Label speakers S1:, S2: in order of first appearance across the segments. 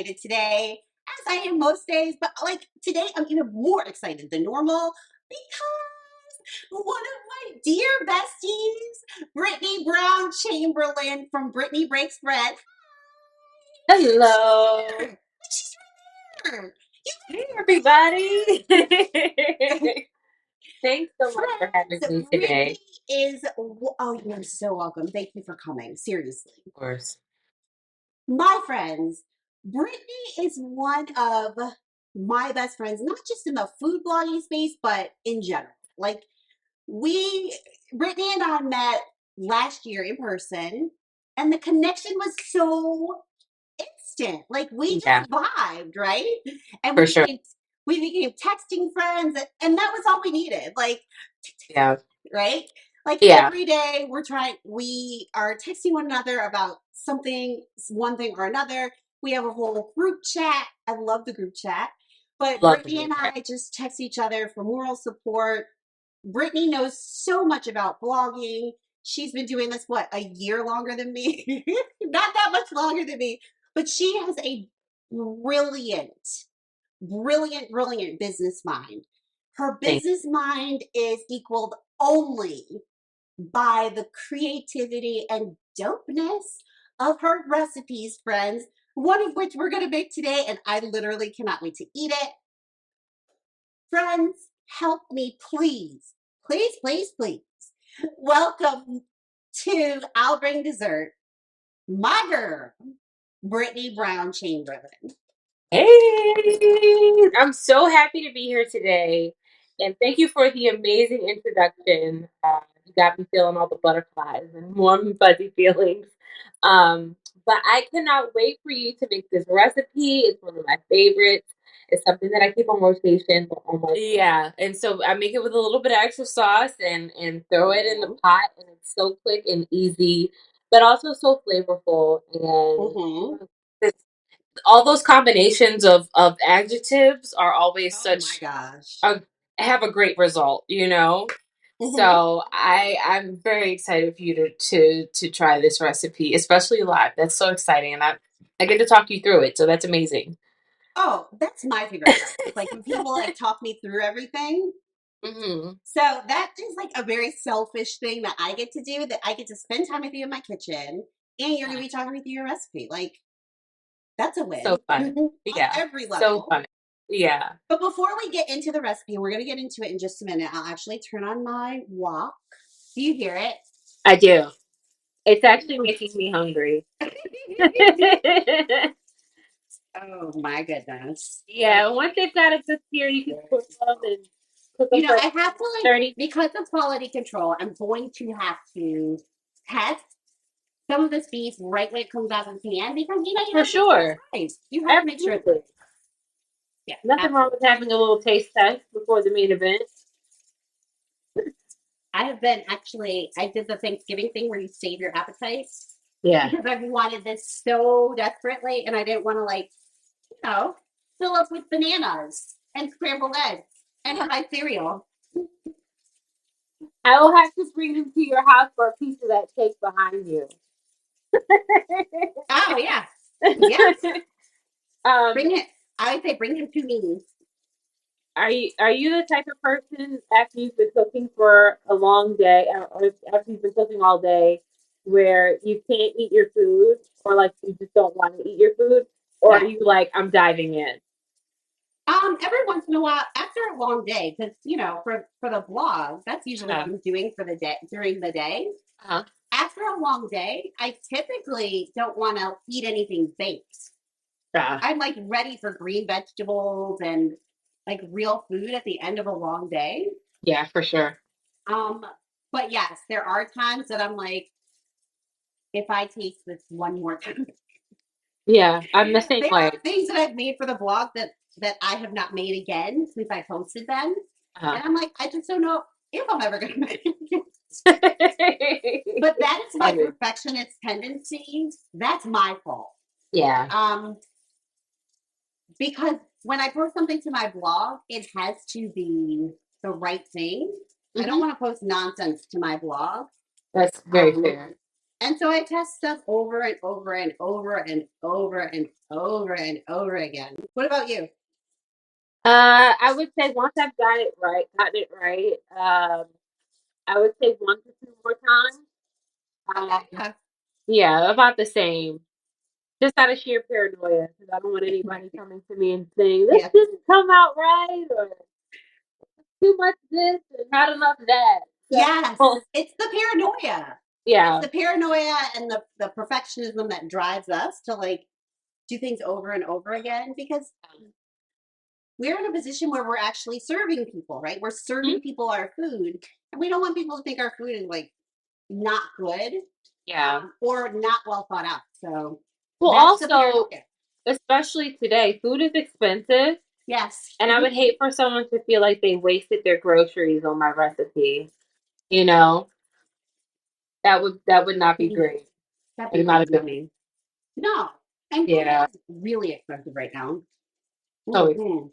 S1: excited today, as I am most days, but like today I'm even more excited than normal because one of my dear besties, Britney Brown-Chamberlain from Britney Breaks Bread, she's
S2: Hello.
S1: here. She's here.
S2: Hey, everybody. Thanks so much for having
S1: Friends,
S2: me
S1: Britney
S2: today.
S1: is, oh, you're so welcome. Thank you for coming. Seriously.
S2: Of course.
S1: My friends, Brittany is one of my best friends, not just in the food blogging space, but in general. Like we, Brittany and I met last year in person, and the connection was so instant. Like we
S2: Yeah,
S1: just vibed, right? And
S2: for sure.
S1: we became texting friends, and that was all we needed. Like,
S2: Yeah.
S1: right? Like
S2: Yeah.
S1: every day we are texting one another about something, one thing or another. We have a whole group chat. I love the group chat. But
S2: Love the
S1: Brittany and
S2: group chat.
S1: I just text each other for moral support. Brittany knows so much about blogging. She's been doing this, what, a year longer than me? Not that much longer than me. But she has a brilliant, brilliant business mind. Her
S2: Thanks.
S1: business mind is equaled only by the creativity and dopeness of her recipes, friends. One of which we're going to make today, and I literally cannot wait to eat it. Friends, help me, please. Please, please, please. Welcome to I'll Bring Dessert, my girl, Brittany Brown-Chamberlain.
S2: Hey, I'm so happy to be here today. And thank you for the amazing introduction. You got me feeling all the butterflies and warm, fuzzy feelings. Um, but I cannot wait for you to make this recipe. It's one of my favorites. It's something that I keep on rotation for almost. Yeah, and so I make it with a little bit of extra sauce and throw it in the
S1: Mm-hmm.
S2: pot, and it's so quick and easy, but also so flavorful.
S1: Mm-hmm.
S2: And all those combinations of adjectives are always
S1: Oh my
S2: such
S1: gosh.
S2: a have a great result, you know.
S1: Mm-hmm.
S2: So I'm very excited for you to try this recipe, especially live. That's so exciting, and I get to talk you through it, so that's amazing.
S1: Oh, that's my favorite part. It's like when people like talk me through everything.
S2: Hmm.
S1: So that is like a very selfish thing that I get to do, that I get to spend time with you in my kitchen and you're gonna
S2: Yeah,
S1: be talking me through your recipe. Like that's a
S2: so
S1: win
S2: fun.
S1: on
S2: Yeah,
S1: every
S2: so
S1: level.
S2: fun. Yeah,
S1: But before we get into the recipe, we're gonna get into it in just a minute. I'll actually turn on my wok. Do you hear it?
S2: I do. It's actually making me hungry.
S1: Oh my goodness.
S2: Yeah, once they've got a good sear, you can cook them and cook
S1: You
S2: them
S1: know,
S2: for
S1: I have to like,
S2: 30.
S1: because of quality control, I'm going to have to test some of this beef right when it comes out of the pan because you know you
S2: For
S1: have to test
S2: sure.
S1: right. You have to make sure it's
S2: Absolutely.
S1: yeah,
S2: Nothing wrong
S1: absolutely.
S2: with having a little taste test before the main event.
S1: I have been actually I did the Thanksgiving thing where you save your appetite
S2: Yeah.
S1: because I've wanted this so desperately and I didn't want to like, you know, fill up with bananas and scrambled eggs and my cereal.
S2: I will have to bring them to your house for a piece of that cake behind you.
S1: Oh yeah. Yes.
S2: um,
S1: Bring it. I would say bring him to me.
S2: are you the type of person after you've been cooking for a long day or after you've been cooking all day where you can't eat your food or like you just don't want to eat your food? Or are
S1: No.
S2: you like, I'm diving in?
S1: Every once in a while, after a long day, because you know, for the blog, that's usually what
S2: Uh,
S1: I'm doing for the day during the day.
S2: uh-huh.
S1: After a long day, I typically don't want to eat anything baked.
S2: Yeah.
S1: I'm like ready for green vegetables and like real food at the end of a long day.
S2: Yeah, for sure.
S1: Um, but yes, there are times that I'm like, if I taste this one more time,
S2: Yeah, I'm the same
S1: there
S2: way.
S1: are things that I've made for the blog that I have not made again since I posted them,
S2: Uh-huh.
S1: and I'm like, I just don't know if I'm ever going to make it. But that is my
S2: Funny.
S1: perfectionist tendency. That's my fault.
S2: Yeah.
S1: Um, because when I post something to my blog, it has to be the right thing. I don't
S2: Hmm.
S1: want to post nonsense to my blog.
S2: That's very
S1: Um,
S2: fair.
S1: And so I test stuff over and over and over and over and over and over again. What about you?
S2: I would say once I've gotten it right, I would say 1 to 2 more times.
S1: Okay,
S2: Um,
S1: yeah.
S2: yeah, about the same. Just out of sheer paranoia, because I don't want anybody coming to me and saying this
S1: Yeah.
S2: didn't come out right, or too much this and not enough that.
S1: Yes.
S2: So,
S1: It's the paranoia. It's
S2: yeah.
S1: the paranoia and the perfectionism that drives us to like do things over and over again because we're in a position where we're actually serving people, right? We're
S2: Mhm.
S1: serving people our food, and we don't want people to think our food is like not good
S2: Yeah.
S1: or not well thought out. So
S2: Well,
S1: that's the
S2: also,
S1: paranoia.
S2: especially today, food is expensive,
S1: Yes.
S2: and I
S1: Mhm.
S2: would hate for someone to feel like they wasted their groceries on my recipe. You know, that would not be great.
S1: That'd
S2: It
S1: be
S2: would not
S1: really
S2: a good.
S1: yummy. No, and food
S2: Yeah.
S1: is really expensive right now.
S2: Oh,
S1: Hmm.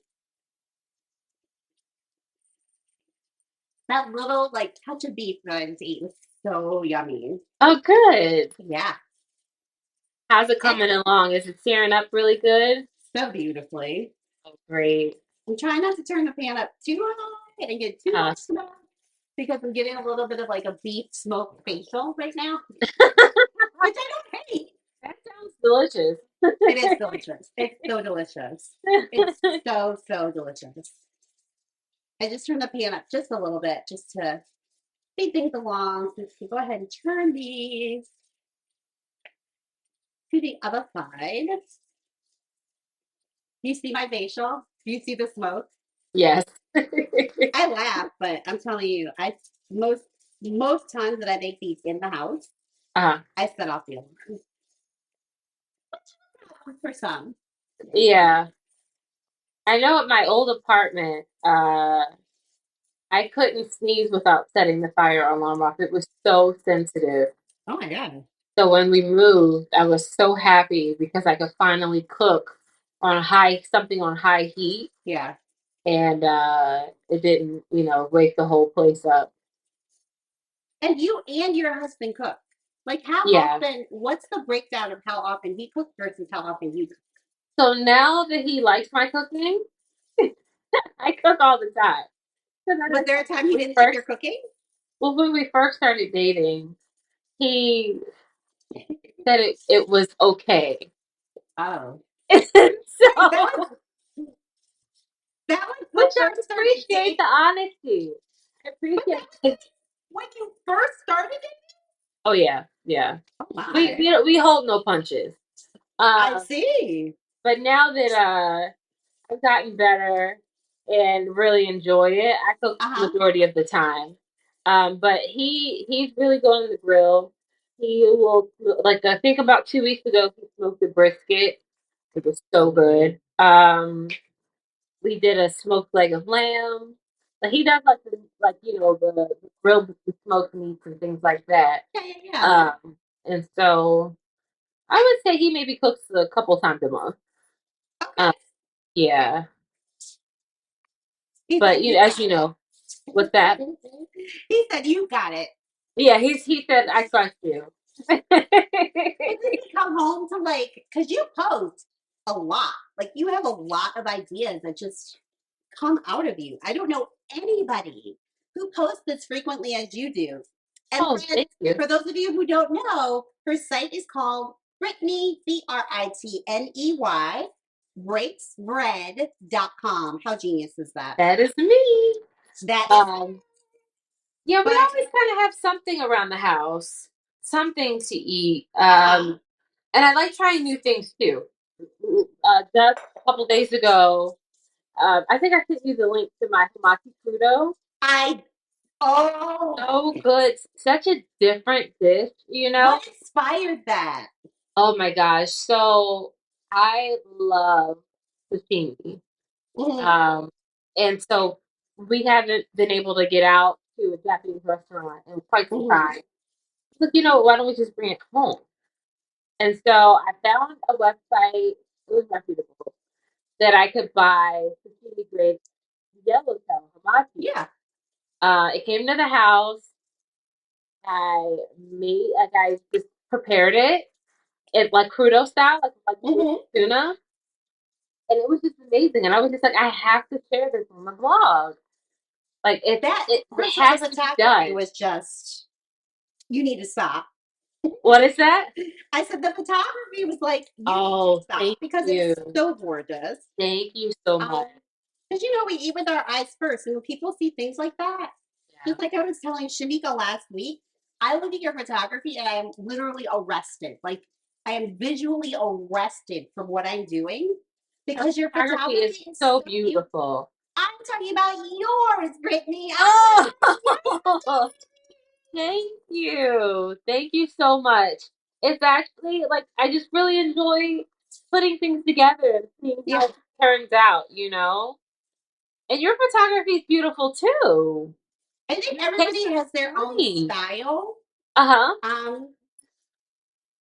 S1: That little like touch of beef that I just ate was so yummy.
S2: oh, good.
S1: Yeah,
S2: How's it
S1: it's
S2: coming along? Is it searing up really good?
S1: so beautifully.
S2: Oh, great.
S1: I'm trying not to turn the pan up too high and get too
S2: Uh,
S1: much smoke because I'm getting a little bit of like a beef smoke facial right now, which I don't hate.
S2: that sounds delicious.
S1: It is delicious. It's so delicious. It's so delicious. I just turned the pan up just a little bit just to speed things along. So go ahead and turn these to the other side. Do you see my facial? Do you see the smoke?
S2: Yes.
S1: I laugh, but I'm telling you, I most most times that I make these in the house,
S2: uh,
S1: I set off the alarm for some.
S2: yeah. I know at my old apartment, I couldn't sneeze without setting the fire alarm off. It was so sensitive.
S1: Oh my god.
S2: So when we moved, I was so happy because I could finally cook on something on high heat,
S1: Yeah.
S2: and it didn't, wake the whole place up.
S1: And you and your husband cook. Like how
S2: Yeah.
S1: often, what's the breakdown of how often he cooks versus how often you cook?
S2: So now that he likes my cooking, I cook all the time. Because I
S1: Was
S2: just
S1: there a time he
S2: we
S1: didn't like
S2: first
S1: your cooking?
S2: well when we first started dating, he said it was okay.
S1: Oh. That
S2: So,
S1: was that was the
S2: which I
S1: first started
S2: appreciate
S1: date.
S2: the honesty. I
S1: But that
S2: appreciate
S1: was
S2: it.
S1: when you first started it?
S2: Oh yeah, yeah.
S1: Oh
S2: We
S1: my.
S2: we we hold no punches.
S1: I
S2: Um,
S1: see.
S2: but now that I've gotten better and really enjoy it, I cook the
S1: Uh-huh.
S2: majority of the time. But he's really going to the grill. He will like I think about 2 weeks ago he smoked a brisket. It was so good. We did a smoked leg of lamb. Like he does the grilled the smoked meats and things like that.
S1: Yeah, yeah, yeah.
S2: And so I would say he maybe cooks a couple times a month.
S1: Okay.
S2: Um, yeah,
S1: He
S2: but
S1: said you
S2: as
S1: got
S2: you know, what's that?
S1: it. He said you got it.
S2: Yeah, he said I trust you.
S1: But does he come home to like, because you post a lot. Like you have a lot of ideas that just come out of you. I don't know anybody who posts as frequently as you do. And
S2: Oh,
S1: friends,
S2: thank you.
S1: for those of you who don't know, her site is called Britney, Britney, breaksbread.com. How genius is that?
S2: That is me.
S1: That is,
S2: Um, yeah, we
S1: but
S2: always kind of have something around the house, something to eat.
S1: uh-huh.
S2: And I like trying new things too. Just a couple days ago, I think I sent you the link to my hamaki crudo.
S1: I, oh,
S2: So good, such a different dish, you know?
S1: what inspired that?
S2: Oh my gosh. So I love sashimi.
S1: Mhm,
S2: Um, and so we haven't been able to get out to a Japanese restaurant in quite some
S1: mhm.
S2: time. Look, why don't we just bring it home? And so I found a website, it was reputable, that I could buy sashimi grade yellowtail hamaki.
S1: Yeah.
S2: It came to the house. I made, like, I just prepared it like crudo style, like
S1: Hmm.
S2: tuna, and it was just amazing. And I was just like, I have to share this on the blog. Like
S1: That,
S2: it
S1: first of all,
S2: has
S1: the
S2: to be
S1: photography
S2: done.
S1: was just, you need to stop.
S2: What is that?
S1: I said the photography was like, you need to
S2: Oh,
S1: stop
S2: thank
S1: because
S2: you.
S1: it's so gorgeous.
S2: Thank you so much.
S1: Because we eat with our eyes first, and when people see things like that,
S2: Yeah.
S1: just like I was telling Shanika last week, I look at your photography and I am literally arrested. Like I am visually arrested from what I'm doing because your
S2: Photography is
S1: photography is
S2: so
S1: so beautiful.
S2: beautiful.
S1: I'm talking about yours, Brittany. I'm
S2: Oh,
S1: talking
S2: thank you. Thank you so much. It's actually like I just really enjoy putting things together and seeing
S1: yeah,
S2: how it turns out, you know? And your photography is beautiful too.
S1: I think
S2: Your takes
S1: everybody
S2: are
S1: has their own
S2: stunning.
S1: style.
S2: Uh-huh.
S1: Um,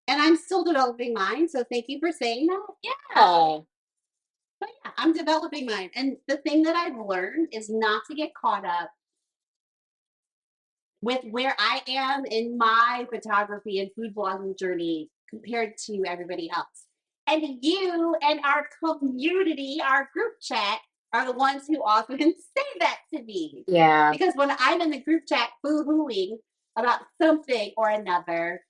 S1: and I'm still developing mine, so thank you for saying that.
S2: Yeah.
S1: But yeah, I'm developing mine. And the thing that I've learned is not to get caught up with where I am in my photography and food blogging journey compared to everybody else. And you and our community, our group chat, are the ones who often say that to me.
S2: Yeah.
S1: Because when I'm in the group chat boo-hooing about something or another,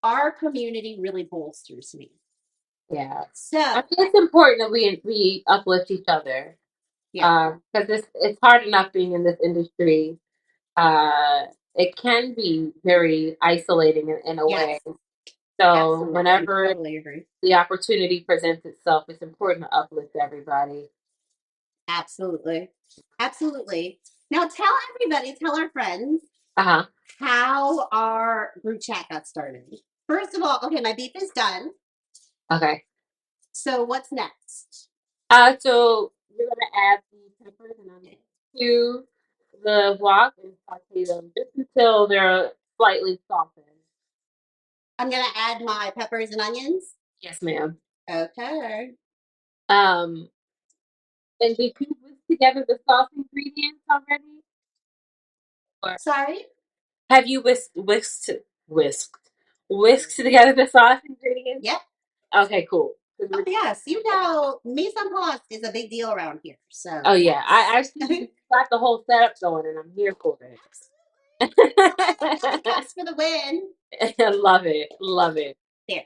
S1: our community really bolsters me.
S2: Yeah. I
S1: So,
S2: think it's important that we uplift each other.
S1: yeah,
S2: Because it's hard enough being in this industry. Uh, it can be very isolating in a way.
S1: yes,
S2: So
S1: absolutely,
S2: whenever
S1: totally agree.
S2: the opportunity presents itself, it's important to uplift everybody.
S1: Absolutely. Absolutely. Now tell everybody, tell our friends
S2: Uh-huh.
S1: how our group chat got started. First of all, okay, my beef is done.
S2: Okay.
S1: So what's next?
S2: So we're gonna add the peppers and onions to the wok and saute them just until they're slightly softened.
S1: I'm gonna add my peppers and onions.
S2: Yes, ma'am.
S1: Okay.
S2: Um, and did you whisk together the sauce ingredients already? Or
S1: Sorry?
S2: have you whisked whisked together the sauce ingredients?
S1: Yep.
S2: Okay, cool. 'Cause
S1: Oh
S2: we're
S1: yes.
S2: add that.
S1: Mise en place is a big deal around here. So
S2: Oh yeah,
S1: yes.
S2: I see you got the whole setup going, and I'm here for it.
S1: Belly cups for the win.
S2: I love it, love it.
S1: There.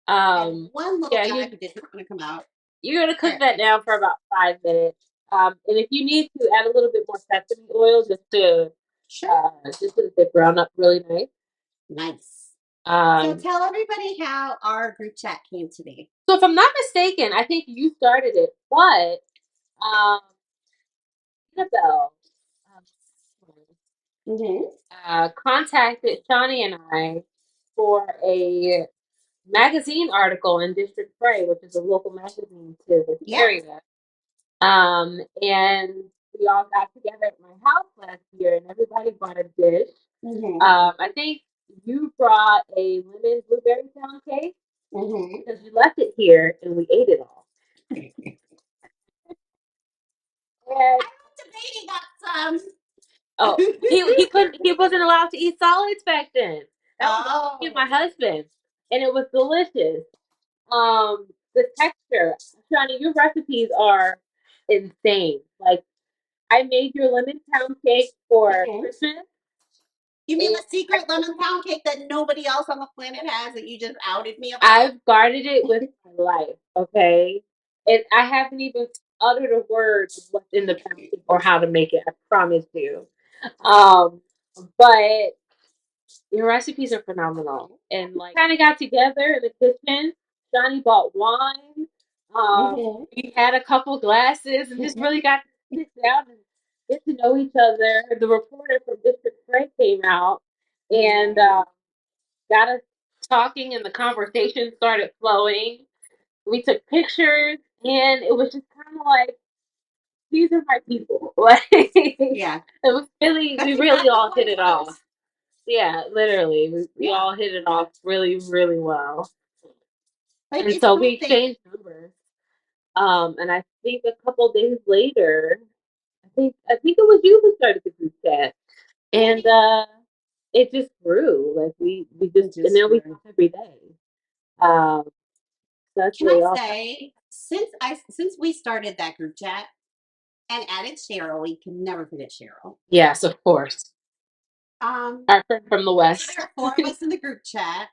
S1: I have
S2: Um,
S1: one little
S2: yeah,
S1: guy who did not want to come out.
S2: you're gonna
S1: All
S2: cook
S1: right.
S2: that down for about 5 minutes. And if you need to add a little bit more sesame oil
S1: Sure.
S2: just so that they brown up really nice.
S1: Nice. So
S2: Um,
S1: tell everybody how our group chat came to be.
S2: so if I'm not mistaken, I think you started it, but um, Annabelle
S1: Mm-hmm.
S2: contacted Shani and I for a magazine article in District Prey, which is a local magazine to this
S1: Yep.
S2: area. And we all got together at my house last year, and everybody brought a dish.
S1: Mm-hmm.
S2: I think you brought a lemon blueberry pound cake
S1: Mm-hmm.
S2: because you left it here, and we ate it all. And
S1: I was debating on some.
S2: oh, he wasn't allowed to eat solids back then. That was me and
S1: Oh.
S2: my husband, and it was delicious. The texture, Johnny, your recipes are insane. Like I made your lemon pound cake for
S1: Mm-hmm.
S2: Christmas,
S1: You mean
S2: and
S1: the secret lemon pound cake that nobody else on the planet has that you just outed me about?
S2: I've guarded it with my life. Okay, and I haven't even uttered a word of what's in the pound cake or how to make it. I promise you. Um, but your recipes are phenomenal. And like kind of got together in the kitchen. Johnny bought wine.
S1: Mm-hmm.
S2: We had a couple glasses and just really got to sit down and get to know each other. The reporter from District Frank came out and got us talking, and the conversation started flowing. We took pictures, and it was just kind of like these are my people. Like it
S1: Yeah.
S2: was really,
S1: That's
S2: we really
S1: exactly
S2: all
S1: what
S2: hit
S1: it
S2: it
S1: was.
S2: off. Yeah, literally. We
S1: Yeah.
S2: all hit it off really, really well.
S1: Like
S2: And
S1: it's
S2: so we
S1: something.
S2: exchanged numbers. And I think a couple days later, I think it was you who started the group chat. And
S1: Maybe.
S2: it just grew. Like we just
S1: It
S2: and
S1: just
S2: then we
S1: grew.
S2: talk every day. Um, so that's
S1: Can I
S2: really awesome.
S1: say, since we started that group chat and added Cheryl, we can never forget Cheryl.
S2: Yes, of course.
S1: Um,
S2: Our friend from the
S1: so
S2: West.
S1: there are four of us in the group chat.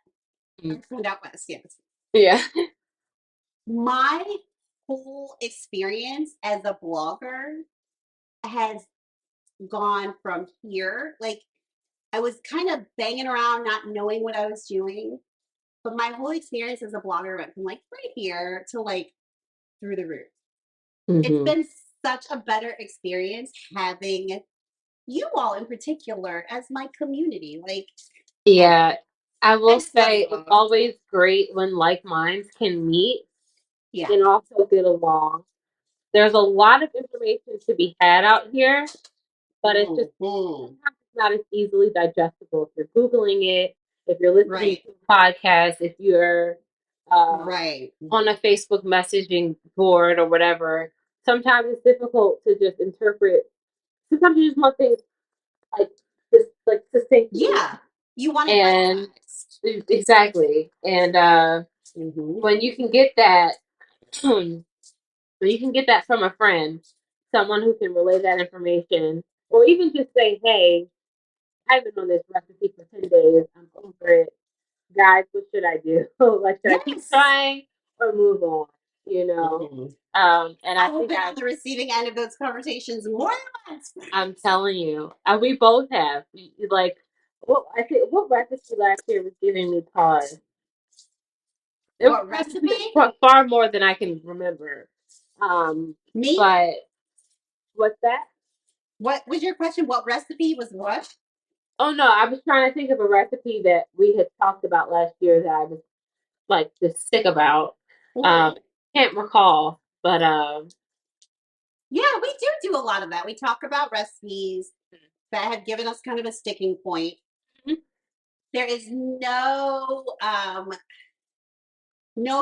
S2: Mm.
S1: Our friend out west, yes.
S2: Yeah.
S1: My whole experience as a blogger has gone from here. Like I was kind of banging around, not knowing what I was doing. But my whole experience as a blogger went from like right here to like through the roof. It's
S2: Hmm.
S1: been such a better experience having you all in particular as my community. Like, I,
S2: Yeah. I
S1: I
S2: will
S1: just love
S2: say
S1: you
S2: it's
S1: all.
S2: always great when like minds can meet
S1: Yeah.
S2: and also get along. There's a lot of information to be had out here, but it's just
S1: Hmm.
S2: sometimes it's not as easily digestible if you're Googling it, if you're listening
S1: Right.
S2: to a podcast, if you're
S1: Right.
S2: on a Facebook messaging board or whatever. Sometimes it's difficult to just interpret. Sometimes you just want things like just like succinctly,
S1: Yeah. You want it bite
S2: and
S1: sized.
S2: exactly. And
S1: Hmm.
S2: when you can get that, when you can get that from a friend, someone who can relay that information, or even just say, "Hey, I've been on this recipe for 10 days. I'm over it, guys. What should I do? Like, should I keep
S1: Yes.
S2: trying or move on? You know."
S1: Hmm.
S2: And I
S1: I have
S2: think
S1: been on the receiving end of those conversations more than once.
S2: I'm telling you, we both have. Like, what I think, what recipe last year was giving me pause. It was
S1: What recipe?
S2: recipes far more than I can remember. Um,
S1: Me?
S2: but what's that?
S1: What was your question? What recipe was what?
S2: Oh no, I was trying to think of a recipe that we had talked about last year that I was like just sick about.
S1: Hmm.
S2: Can't recall, but
S1: Yeah, we do a lot of that. We talk about recipes that have given us kind of a sticking point. There is no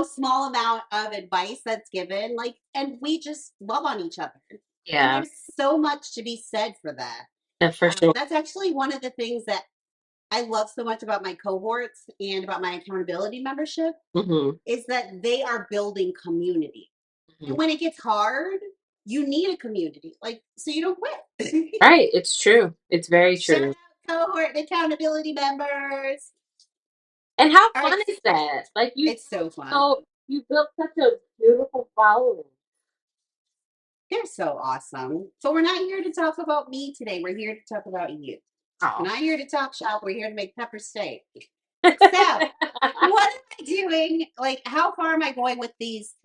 S1: small amount of advice that's given, like, and we just love on each other. And
S2: yeah,
S1: there's so much to be said for that.
S2: for sure.
S1: That's actually one of the things that I love so much about my cohorts and about my accountability membership
S2: Hmm.
S1: is that they are building community.
S2: Hmm.
S1: And when it gets hard, you need a community, like, so you don't quit.
S2: Right, it's true. It's very
S1: Shout
S2: true.
S1: out cohort and accountability members.
S2: And how
S1: All right,
S2: fun is that? Like
S1: it's so fun.
S2: you built such a beautiful following.
S1: They're so awesome. So we're not here to talk about me today. We're here to talk about you. We're
S2: Oh.
S1: not here to talk shop. We're here to make pepper steak. So, what am I doing? Like, how far am I going with these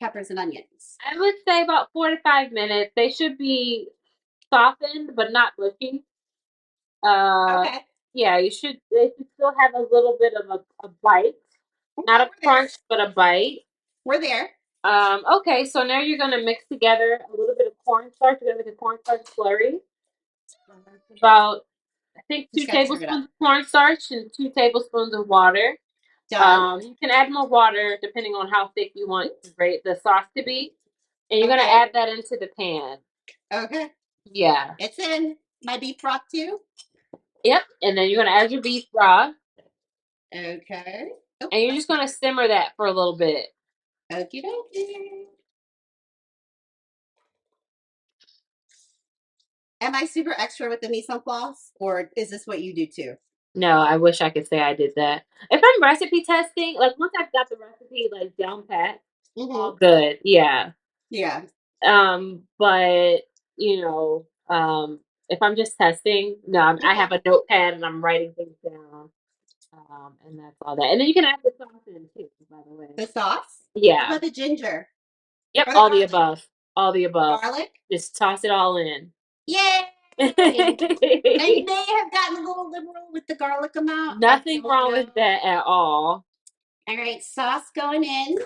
S1: peppers and onions?
S2: I would say about 4 to 5 minutes. They should be softened but not mushy. Uh,
S1: Okay.
S2: yeah, you should. They should still have a little bit of a bite, not
S1: Okay,
S2: a crunch, but a bite.
S1: we're there.
S2: Okay, so now you're gonna mix together a little bit of cornstarch. You're gonna make a cornstarch slurry. About I think
S1: Just
S2: two
S1: gotta stir it up.
S2: tablespoons of cornstarch and 2 tablespoons of water.
S1: Done.
S2: You can add more water depending on how thick you want the sauce to be, and you're gonna
S1: Okay.
S2: add that into the pan.
S1: Okay.
S2: Yeah.
S1: It's in my beef broth too.
S2: Yep. And then you're gonna add your beef broth,
S1: Okay. Oh,
S2: and you're
S1: that's
S2: just gonna simmer that for a little bit.
S1: okie dokie. Am I super extra with the mise en place, or is this what you do too?
S2: No, I wish I could say I did that. If I'm recipe testing, like once I've got the recipe like down pat, all
S1: Mm-hmm.
S2: good. Yeah.
S1: Yeah.
S2: But if I'm just testing, no, I
S1: Okay.
S2: have a notepad and I'm writing things down. And that's all that. And then you can add the sauce in too, by the way.
S1: The sauce? What
S2: Yeah.
S1: about the ginger
S2: Yep.
S1: or the
S2: All the
S1: garlic?
S2: above. All the above.
S1: Garlic?
S2: Just toss it all in.
S1: Yay! I may have gotten a little liberal with the garlic amount. I
S2: Nothing
S1: don't
S2: wrong
S1: know.
S2: with that at all.
S1: All right, sauce going in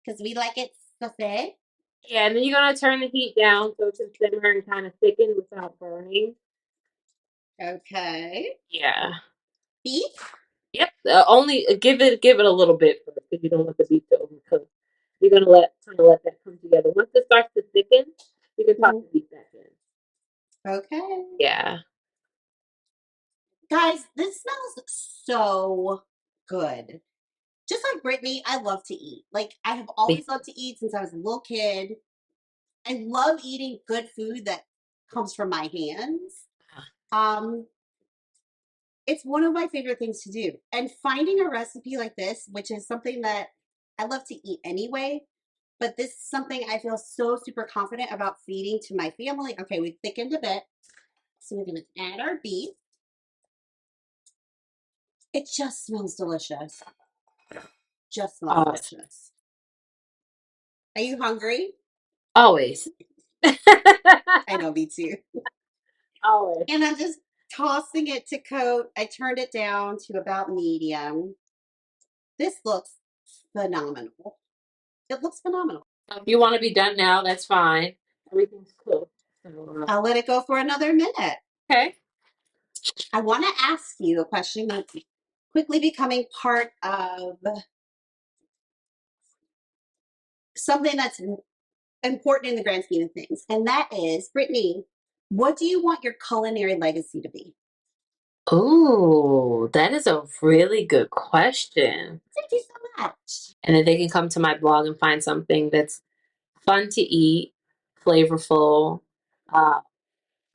S1: because we like it saucy.
S2: Yeah, and then you're gonna turn the heat down so it can simmer and kind of thicken without burning.
S1: Okay.
S2: Yeah.
S1: Beef?
S2: Yep. Only give it a little bit first because you don't want the beef to overcook. You're gonna let that come together. Once it starts to thicken, you can toss
S1: Mhm.
S2: the beef back in.
S1: Okay.
S2: Yeah.
S1: Guys, this smells so good. Just like Brittany, I love to eat. Like, I have always loved to eat since I was a little kid. I love eating good food that comes from my hands. Um, it's one of my favorite things to do. And finding a recipe like this, which is something that I love to eat anyway, but this is something I feel so super confident about feeding to my family. Okay, we thickened a bit. So we're gonna add our beef. It just smells delicious. Just smells
S2: Awesome.
S1: delicious. Are you hungry?
S2: Always.
S1: I know, me too.
S2: Always.
S1: And I'm just tossing it to coat. I turned it down to about medium. This looks phenomenal. It looks phenomenal.
S2: If you want to be done now, that's fine. Everything's cooked. So,
S1: I'll let it go for another minute.
S2: okay.
S1: I want to ask you a question that's quickly becoming part of something that's important in the grand scheme of things. And that is, Brittany, what do you want your culinary legacy to be?
S2: Oh, that is a really good question.
S1: Thank you so much.
S2: And then they can come to my blog and find something that's fun to eat, flavorful, uh,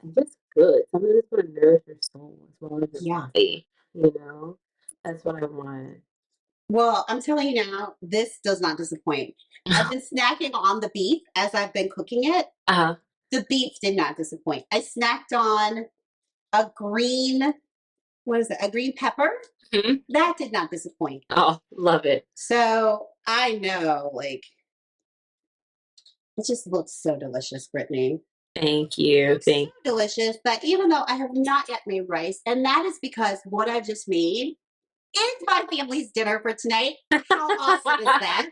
S2: and just good. Something that's going to nourish your soul as well as your
S1: Yeah.
S2: body. You know, that's what I want.
S1: Well, I'm telling you now, this does not disappoint. I've been snacking on the beef as I've been cooking it.
S2: Uh-huh.
S1: The beef did not disappoint. I snacked on a green, what is it? A green pepper.
S2: Mhm.
S1: That did not disappoint.
S2: Oh, love it.
S1: So I know, like, it just looks so delicious, Brittany.
S2: Thank you.
S1: So delicious that even though I have not yet made rice, and that is because what I've just made is my family's dinner for tonight. How awesome is that?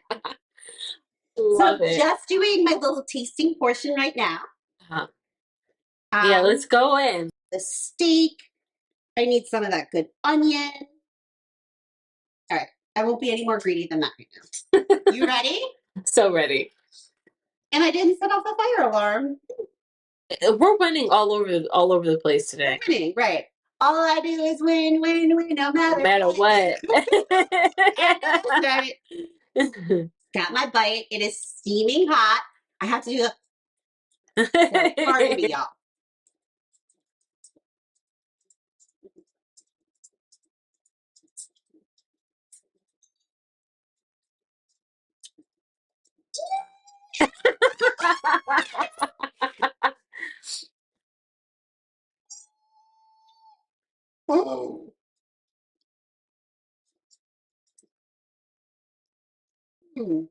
S1: So
S2: Love it.
S1: just doing my little tasting portion right now.
S2: Uh-huh. Yeah, let's go in.
S1: The steak. I need some of that good onion. All right. I won't be any more greedy than that right now. You ready?
S2: So ready.
S1: And I didn't set off the fire alarm.
S2: We're winning all over the place today.
S1: We're winning, right? All I do is win, win, win, no
S2: No
S1: matter
S2: matter
S1: what.
S2: what.
S1: And right. Got my bite. It is steaming hot. I have to do the so pardon me, y'all. Mm. Mm.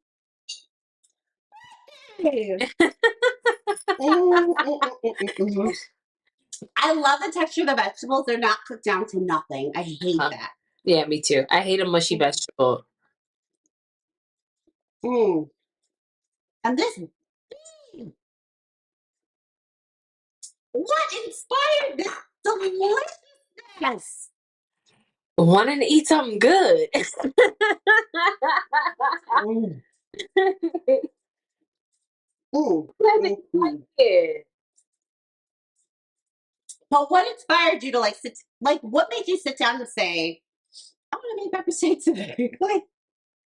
S1: I love the texture of the vegetables. They're not cooked down to nothing. I hate that.
S2: Yeah, me too. I hate a mushy vegetable.
S1: Mm. And this, what inspired this deliciousness?
S2: Wanting to eat something good.
S1: Mm. Mm.
S2: Glad that
S1: Mm.
S2: you like
S1: Mm.
S2: it.
S1: But what inspired you to like sit? Like, what made you sit down and say, "I want to make pepper steak today"? Like,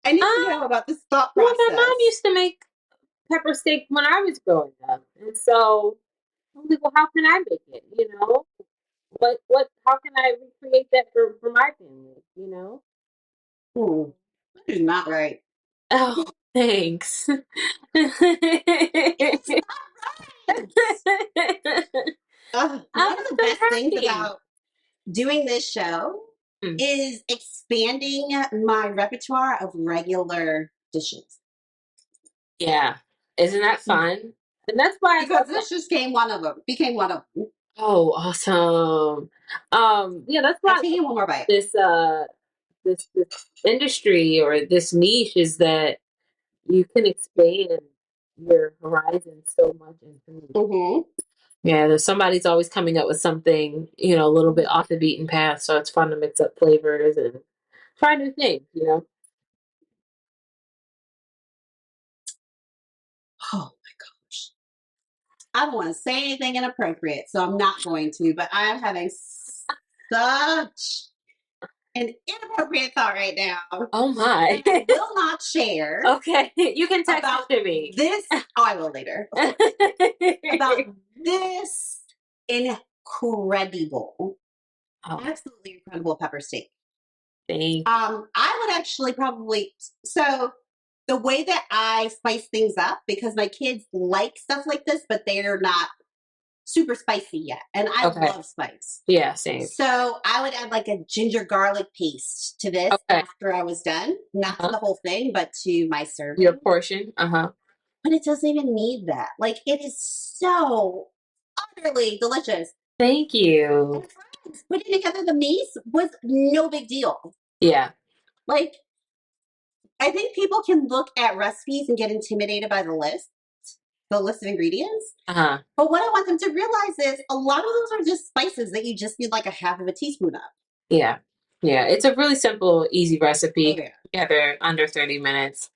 S1: I need to know about this thought
S2: Well, my mom
S1: process.
S2: used to make pepper steak when I was growing up, and so I was like, "Well, how can I make it? You know, How can I recreate that for my family? You know?"
S1: Hmm. That is not right.
S2: Oh, thanks.
S1: It's not right.
S2: I'm
S1: One of the
S2: so
S1: best things
S2: happy.
S1: about doing this show
S2: Mm.
S1: is expanding my repertoire of regular dishes.
S2: Yeah, isn't that fun? And that's why I
S1: Because
S2: love.
S1: this just came one of them. Became one of them.
S2: Oh, awesome. Yeah, that's
S1: I'm
S2: why I love
S1: taking one more bite.
S2: this industry or this niche is that you can expand your horizons so much in food.
S1: Mm-hmm.
S2: Yeah, there's somebody's always coming up with something, a little bit off the beaten path, so it's fun to mix up flavors and try new things.
S1: Oh my gosh. I don't want to say anything inappropriate, so I'm not going to, but I'm having such an inappropriate thought right now
S2: Oh my.
S1: that I will not share
S2: Okay, you can text
S1: about
S2: it to me.
S1: this. Oh, I will later, of course. About this incredible,
S2: Oh,
S1: absolutely incredible pepper steak.
S2: thank you.
S1: I would actually probably so the way that I spice things up because my kids like stuff like this, but they're not super spicy yet, and I
S2: Okay.
S1: love spice.
S2: Yeah, same.
S1: So I would add like a ginger garlic paste to this
S2: Okay.
S1: after I was done, not to
S2: Uh-huh.
S1: the whole thing, but to my
S2: Your
S1: serving.
S2: portion. Uh-huh.
S1: But it doesn't even need that. Like it is so utterly delicious.
S2: Thank you.
S1: And friends, putting together the meats was no big deal.
S2: Yeah.
S1: Like I think people can look at recipes and get intimidated by the list of ingredients.
S2: Uh-huh.
S1: But what I want them to realize is a lot of those are just spices that you just need like a half of a teaspoon of.
S2: Yeah. Yeah. It's a really simple, easy
S1: Oh
S2: recipe.
S1: yeah.
S2: Together under 30 minutes.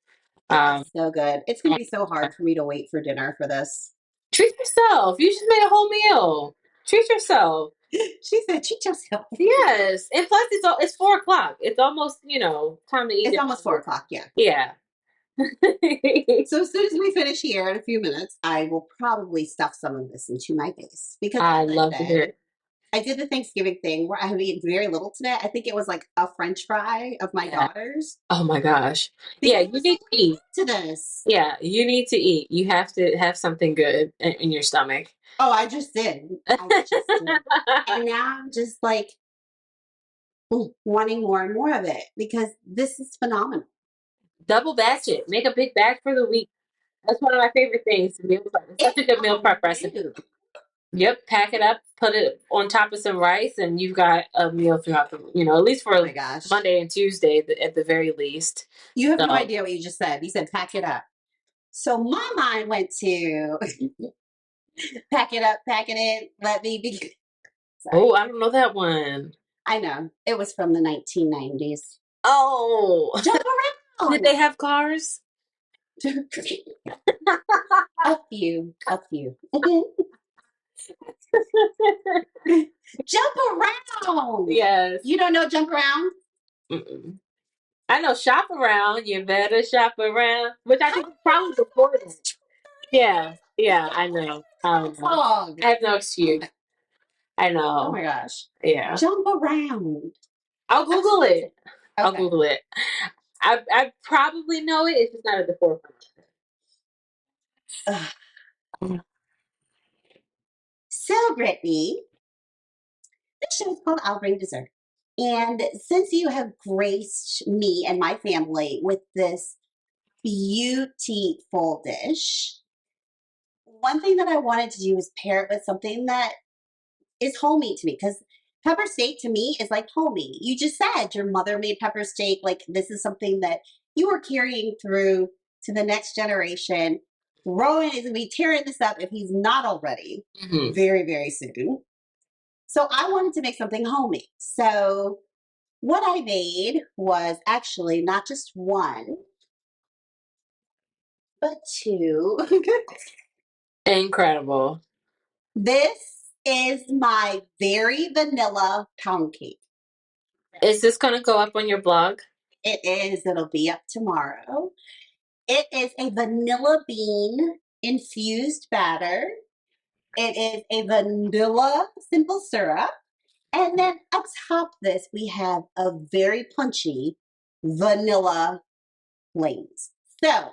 S1: It's
S2: Um,
S1: so good. It's gonna
S2: and,
S1: be so
S2: uh,
S1: hard for me to wait for dinner for this.
S2: treat yourself. You just made a whole meal. Treat yourself.
S1: She said, treat yourself.
S2: Yes. And plus it's 4 o'clock. It's almost, time to eat
S1: It's
S2: dinner.
S1: almost 4 o'clock, yeah.
S2: Yeah.
S1: So as soon as we finish here in a few minutes, I will probably stuff some of this into my face. Because
S2: I
S1: as I
S2: love to hear
S1: said,
S2: it.
S1: I did the Thanksgiving thing where I have eaten very little today. I think it was like a French fry of my
S2: Yeah.
S1: daughter's.
S2: Oh my gosh. Yeah,
S1: Because it
S2: you
S1: was so
S2: need to eat.
S1: to this.
S2: Yeah, you need to eat. You have to have something good in your stomach.
S1: Oh, I just did. I just did. And now I'm just like wanting more and more of it because this is phenomenal.
S2: Double batch it. Make a big batch for the week. That's one of my favorite things to meal prep. It's such
S1: It's
S2: a good meal
S1: all
S2: prep recipe.
S1: new.
S2: Yep, pack it up, put it on top of some rice, and you've got a meal throughout at least
S1: Oh
S2: for
S1: my gosh.
S2: Monday and Tuesday at the very least.
S1: You have no
S2: So,
S1: idea what you just said. You said pack it up. So my mind went to pack it up, pack it in, let me be.
S2: oh,
S1: Sorry.
S2: I don't know that one.
S1: I know. It was from the 1990s.
S2: Oh,
S1: Jump
S2: did
S1: around.
S2: they have cars?
S1: A few. A few. Jump around.
S2: Yes.
S1: You don't know jump around?
S2: Mm-mm. I know shop around. You better shop around, which I think is probably before then. Yeah, yeah, I know. I don't know.
S1: Dog.
S2: I have no excuse. I
S1: Oh
S2: know.
S1: my gosh.
S2: Yeah.
S1: Jump around.
S2: I'll
S1: That's
S2: Google it. I'll
S1: okay.
S2: Google it. I probably know it. It's just not at the forefront.
S1: Ugh. So, Brittany, this show is called I'll Bring Dessert. And since you have graced me and my family with this beautiful dish, one thing that I wanted to do is pair it with something that is homey to me because pepper steak to me is like homey. You just said your mother made pepper steak. Like this is something that you are carrying through to the next generation. Rowan is going to be tearing this up if he's not already
S2: Hmm.
S1: very, very soon. So I wanted to make something homey. So what I made was actually not just one, but two.
S2: Incredible.
S1: This is my very vanilla pound cake.
S2: Is this going to go up on your blog?
S1: It is. It'll be up tomorrow. It is a vanilla bean infused batter. It is a vanilla simple syrup. And then atop this, we have a very punchy vanilla glaze. So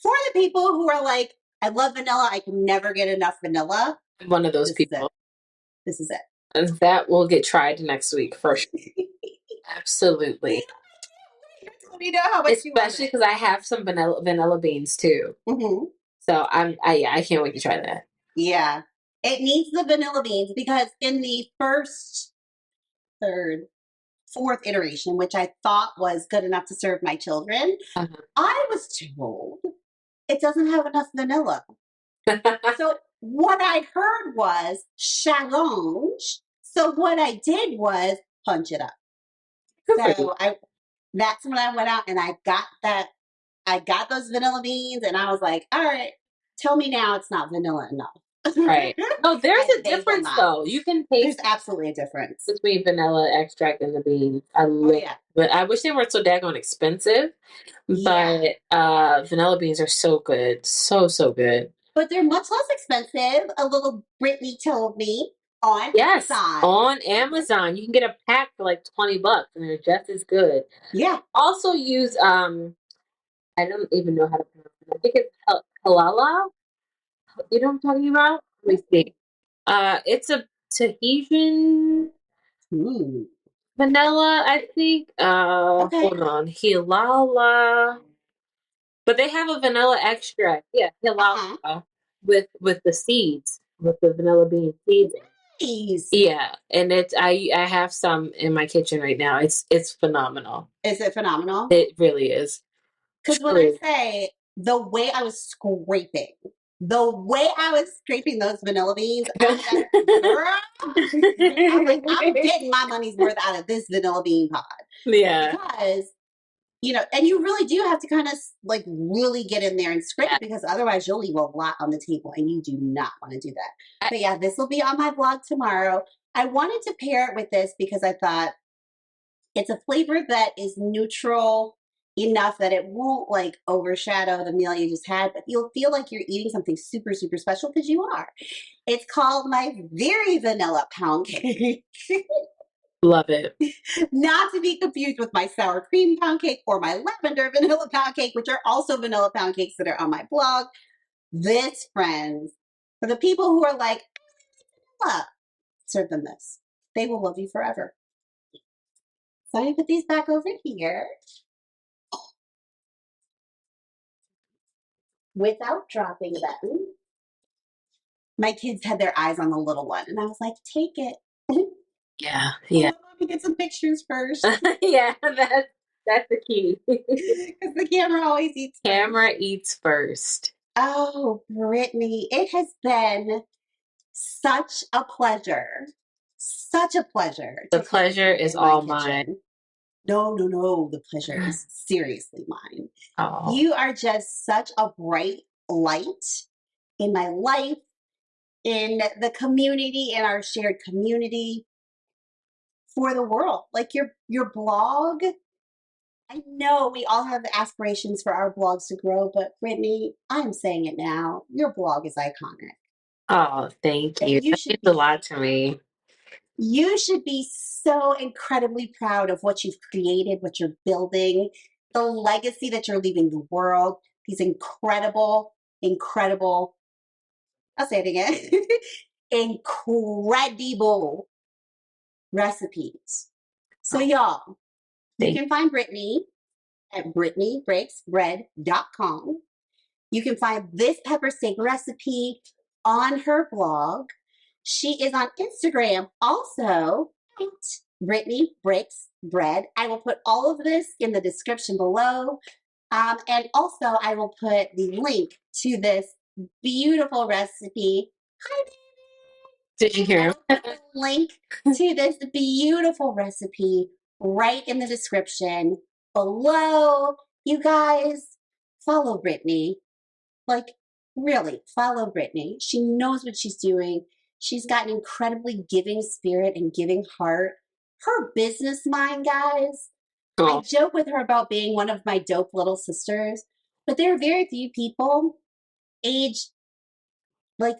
S1: for the people who are like, I love vanilla, I can never get enough vanilla,
S2: I'm one of those
S1: this is it.
S2: people.
S1: This is it.
S2: And that will get tried next week for sure. Absolutely.
S1: You know how much you want
S2: Especially because I have some vanilla beans too.
S1: it. Mm-hmm.
S2: So I can't wait to try that.
S1: Yeah. It needs the vanilla beans because in the first, third, fourth iteration, which I thought was good enough to serve my children,
S2: Uh-huh.
S1: I was told it doesn't have enough vanilla. So what I heard was challenge. So what I did was punch it up. So that's when I went out and I got those vanilla beans and I was like, all right, tell me now it's not vanilla enough.
S2: Right. No, there's
S1: And
S2: a
S1: they will
S2: difference
S1: not.
S2: though. You can
S1: There's
S2: taste
S1: absolutely a difference.
S2: between vanilla extract and the beans. I
S1: Oh
S2: love,
S1: yeah.
S2: but I wish they weren't so daggone expensive.
S1: Yeah.
S2: But vanilla beans are so good, so good.
S1: But they're much less expensive. A little Brittany told me on
S2: Yes,
S1: Amazon.
S2: on Amazon you can get a pack for like $20, and they're just as good.
S1: Yeah.
S2: Also use I don't even know how to pronounce it. I think it's halala. You know what I'm talking about? Let me see. It's a Tahitian
S1: Mm.
S2: vanilla, I think.
S1: Okay.
S2: Hold on. Hilala. But they have a vanilla extract. Yeah,
S1: Uh-huh.
S2: Hilala with the seeds, with the vanilla bean seeds.
S1: Nice.
S2: Yeah, and I have some in my kitchen right now. It's phenomenal.
S1: Is it phenomenal?
S2: It really is.
S1: Because when I
S2: Truly.
S1: say the way I was scraping those vanilla beans, I was like, girl, I'm like, I'm getting my money's worth out of this vanilla bean pod.
S2: Yeah.
S1: Because, and you really do have to kind of like really get in there and scrape
S2: Yeah.
S1: because otherwise you'll leave a lot on the table and you do not want to do that.
S2: I,
S1: But yeah, this will be on my blog tomorrow. I wanted to pair it with this because I thought it's a flavor that is neutral enough that it won't like overshadow the meal you just had, but you'll feel like you're eating something super, super special because you are. It's called my very vanilla pound cake.
S2: love it.
S1: Not to be confused with my sour cream pound cake or my lavender vanilla pound cake, which are also vanilla pound cakes that are on my blog. This, friends, for the people who are like, serve them this. They will love you forever. So I'm going to put these back over here without dropping them. My kids had their eyes on the little one, and I was like, take it.
S2: Yeah, yeah.
S1: Let me get some pictures first.
S2: Yeah, that's the key.
S1: Because the camera always eats first.
S2: Camera eats first.
S1: Oh, Brittany, it has been such a pleasure. Such a pleasure
S2: The
S1: to cook with
S2: pleasure
S1: you
S2: is
S1: in my
S2: all mine.
S1: kitchen. No, no, no. The pleasure is seriously mine.
S2: Oh,
S1: You are just such a bright light in my life, in the community, in our shared community, for the world. Like your blog, I know we all have aspirations for our blogs to grow, but Brittany, I'm saying it now. Your blog is iconic.
S2: oh, thank you.
S1: And
S2: That means a lot to me.
S1: you should be so incredibly proud of what you've created, what you're building, the legacy that you're leaving the world, these incredible, incredible, I'll say it again, incredible recipes. So
S2: Oh,
S1: y'all, you
S2: thank
S1: can find Brittany at BrittanyBreaksBread.com. You can find this pepper steak recipe on her blog. She is on Instagram also at Brittany Breaks Bread. I will put all of this in the description below. And also, I will put the link to this beautiful recipe. Hi,
S2: Did you hear him?
S1: the link to this beautiful recipe right in the description below. You guys, follow Brittany. Like, really, follow Brittany. She knows what she's doing. She's got an incredibly giving spirit and giving heart. Her business mind, guys. I
S2: Cool.
S1: joke with her about being one of my dope little sisters, but there are very few people age, like,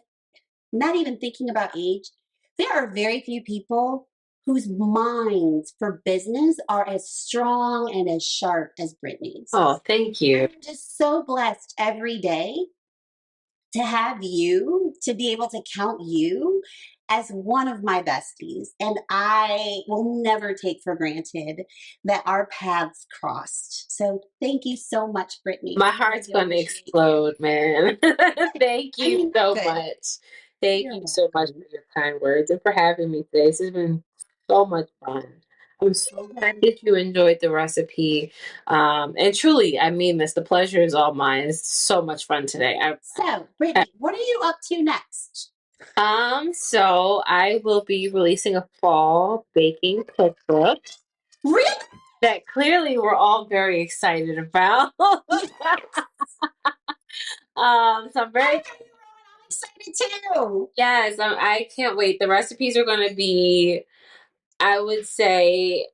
S1: not even thinking about age. There are very few people whose minds for business are as strong and as sharp as Brittany's.
S2: Oh, thank you.
S1: I'm just so blessed every day to have you, to be able to count you as one of my besties. And I will never take for granted that our paths crossed. So thank you so much, Brittany.
S2: My
S1: I really
S2: heart's
S1: do
S2: going to
S1: appreciate you.
S2: explode, man. Thank
S1: I
S2: you
S1: mean,
S2: so
S1: good.
S2: much. Thank
S1: You're
S2: you so much
S1: welcome.
S2: for your kind words and for having me today. This has been so much fun. I'm so glad that you enjoyed the recipe. And truly, I mean this, the pleasure is all mine. It's so much fun today.
S1: So, Brittany, what are you up to next?
S2: So I will be releasing a fall baking cookbook
S1: Really?
S2: that clearly we're all very excited about.
S1: Yes.
S2: So I'm very
S1: excited too.
S2: Yes, I can't wait. The recipes are going to be, I would say,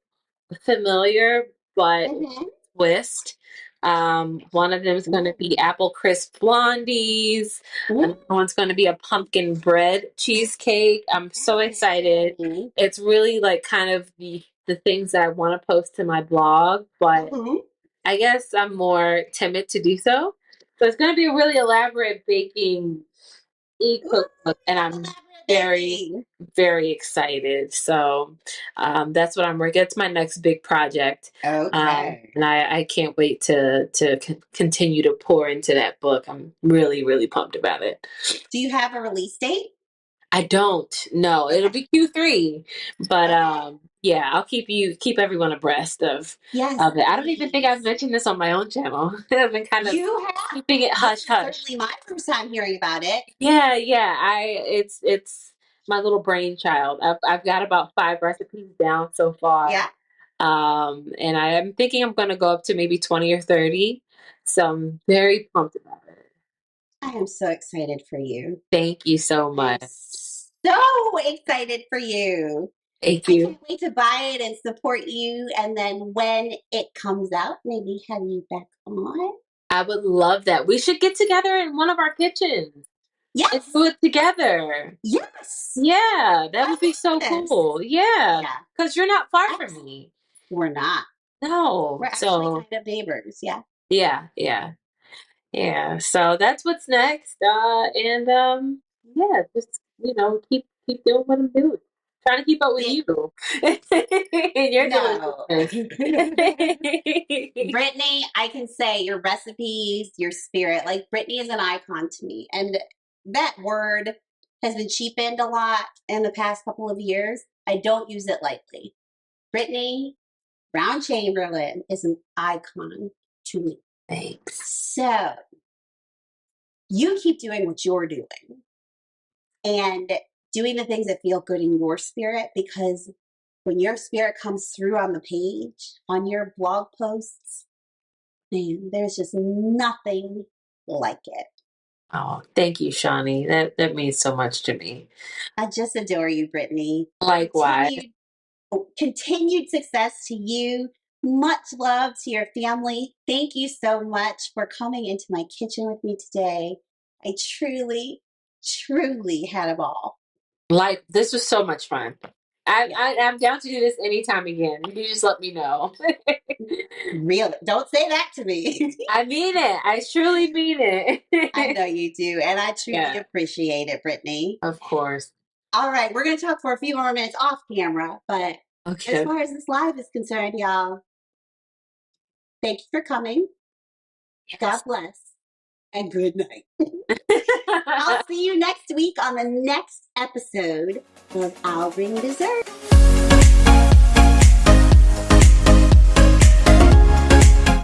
S2: familiar, but
S1: Mm-hmm.
S2: twist. One of them is going to be apple crisp blondies. Another one's going to be a pumpkin bread cheesecake. I'm so excited.
S1: Mm-hmm.
S2: It's really like kind of the things that I want to post to my blog, but
S1: Mm-hmm.
S2: I guess I'm more timid to do so. So it's going to be a really elaborate baking
S1: Ooh,
S2: e-cookbook, and
S1: love
S2: I'm
S1: elaborate
S2: very,
S1: baking.
S2: very excited. So that's what I'm working. It's my next big project,
S1: Okay.
S2: and I can't wait to continue to pour into that book. I'm really, really pumped about it.
S1: Do you have a release date?
S2: I don't know. It'll
S1: Okay.
S2: be Q3, but
S1: Okay.
S2: yeah, I'll keep everyone abreast
S1: Yes,
S2: of it. I don't even think I've
S1: please.
S2: mentioned this on my own channel. I've been kind of
S1: You have.
S2: keeping it
S1: This
S2: hush
S1: is
S2: hush.
S1: certainly my first time hearing about it.
S2: Yeah, yeah. It's my little brainchild. I've got about 5 recipes down so far.
S1: Yeah,
S2: And I am thinking I'm gonna go up to maybe 20 or 30. So I'm very pumped about it.
S1: I am so excited for you.
S2: Thank you so
S1: I am
S2: much.
S1: so excited for you.
S2: Thank
S1: I
S2: you.
S1: can't wait to buy it and support you. And then when it comes out, maybe have you back on.
S2: I would love that. We should get together in one of our kitchens and
S1: Yes,
S2: do it together.
S1: yes.
S2: Yeah, that
S1: I
S2: would be so
S1: love this.
S2: cool. Yeah,
S1: Yeah,
S2: because you're not far from
S1: absolutely.
S2: me.
S1: We're not. We're
S2: No.
S1: actually
S2: So
S1: kind of neighbors. Yeah.
S2: yeah, yeah. Yeah, so that's what's next. And yeah, just keep doing what I'm doing. Trying to keep up with
S1: Yeah.
S2: you and your
S1: No.
S2: deliciousness.
S1: Brittany, I can say your recipes, your spirit, like Brittany is an icon to me. And that word has been cheapened a lot in the past couple of years. I don't use it lightly. Britney Brown-Chamberlain is an icon to me.
S2: Thanks.
S1: So you keep doing what you're doing and doing the things that feel good in your spirit, because when your spirit comes through on the page, on your blog posts, man, there's just nothing like it.
S2: Oh, thank you, Shani. That means so much to me.
S1: I just adore you, Brittany.
S2: Likewise.
S1: Continued success to you. Much love to your family. Thank you so much for coming into my kitchen with me today. I truly, truly had a ball.
S2: Like this was so much fun.
S1: Yeah.
S2: I'm down to do this anytime again. You just let me know.
S1: Really. Don't say that to me.
S2: I mean it. I truly mean
S1: I
S2: it.
S1: know you do. And I truly
S2: Yeah,
S1: appreciate it, Brittany.
S2: of course.
S1: All right. We're going to talk for a few more minutes off camera. But as
S2: Okay.
S1: far as this live is concerned, y'all, thank you for coming. God
S2: Yes.
S1: bless. And good night. I'll see you next week on the next episode of I'll Bring Dessert.